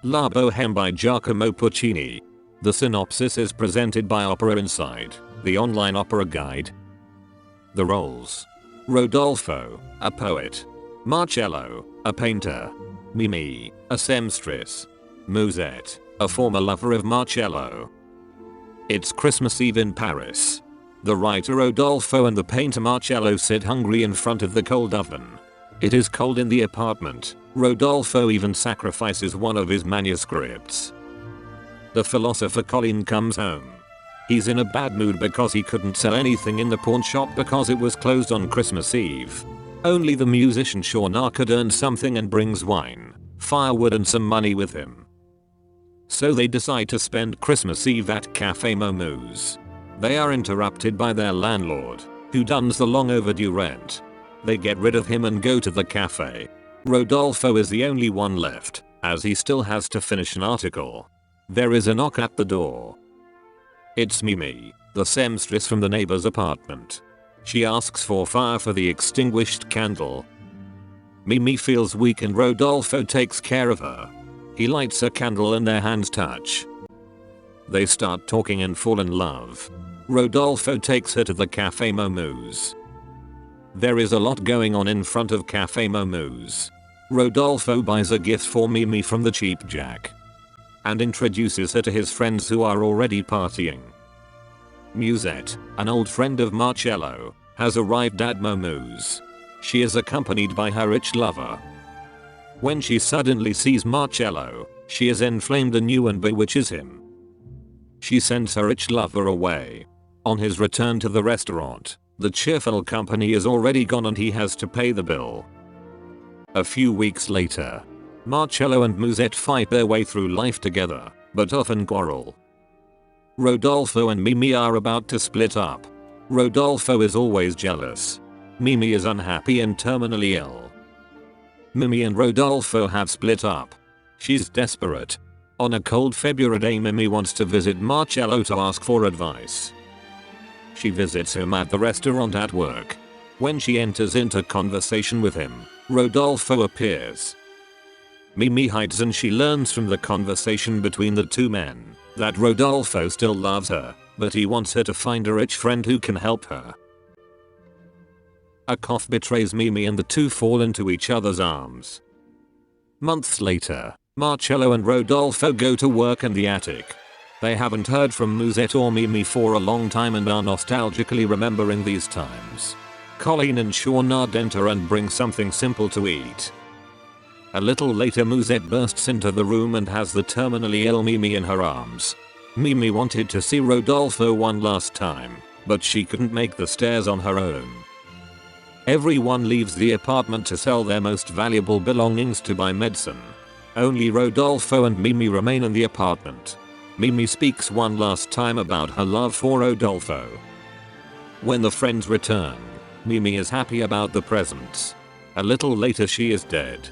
La Bohème by Giacomo Puccini. The synopsis is presented by Opera Inside, the online opera guide. The roles: Rodolfo, a poet; Marcello, a painter; Mimi, a seamstress; Musette, a former lover of Marcello. It's Christmas Eve in Paris. The writer Rodolfo and the painter Marcello sit hungry in front of the cold oven. It is cold in the apartment. Rodolfo even sacrifices one of his manuscripts. The philosopher Colline comes home. He's in a bad mood because he couldn't sell anything in the pawn shop because it was closed on Christmas Eve. Only the musician Shaunard could earn something and brings wine, firewood and some money with him. So they decide to spend Christmas Eve at Café Momus. They are interrupted by their landlord, who duns the long overdue rent. They get rid of him and go to the cafe. Rodolfo is the only one left, as he still has to finish an article. There is a knock at the door. It's Mimi, the seamstress from the neighbor's apartment. She asks for fire for the extinguished candle. Mimi feels weak and Rodolfo takes care of her. He lights a candle and their hands touch. They start talking and fall in love. Rodolfo takes her to the Café Momus. There is a lot going on in front of Café Momus. Rodolfo buys a gift for Mimi from the Cheap Jack and introduces her to his friends who are already partying. Musette, an old friend of Marcello, has arrived at Momus. She is accompanied by her rich lover. When she suddenly sees Marcello, she is inflamed anew and bewitches him. She sends her rich lover away. On his return to the restaurant, the cheerful company is already gone and he has to pay the bill. A few weeks later, Marcello and Musette fight their way through life together, but often quarrel. Rodolfo and Mimi are about to split up. Rodolfo is always jealous. Mimi is unhappy and terminally ill. Mimi and Rodolfo have split up. She's desperate. On a cold February day, Mimi wants to visit Marcello to ask for advice. She visits him at the restaurant at work. When she enters into conversation with him, Rodolfo appears. Mimi hides and she learns from the conversation between the two men that Rodolfo still loves her, but he wants her to find a rich friend who can help her. A cough betrays Mimi and the two fall into each other's arms. Months later, Marcello and Rodolfo go to work in the attic. They haven't heard from Musette or Mimi for a long time and are nostalgically remembering these times. Colline and Shaunard enter and bring something simple to eat. A little later, Musette bursts into the room and has the terminally ill Mimi in her arms. Mimi wanted to see Rodolfo one last time, but she couldn't make the stairs on her own. Everyone leaves the apartment to sell their most valuable belongings to buy medicine. Only Rodolfo and Mimi remain in the apartment. Mimi speaks one last time about her love for Rodolfo. When the friends return, Mimi is happy about the presents. A little later, she is dead.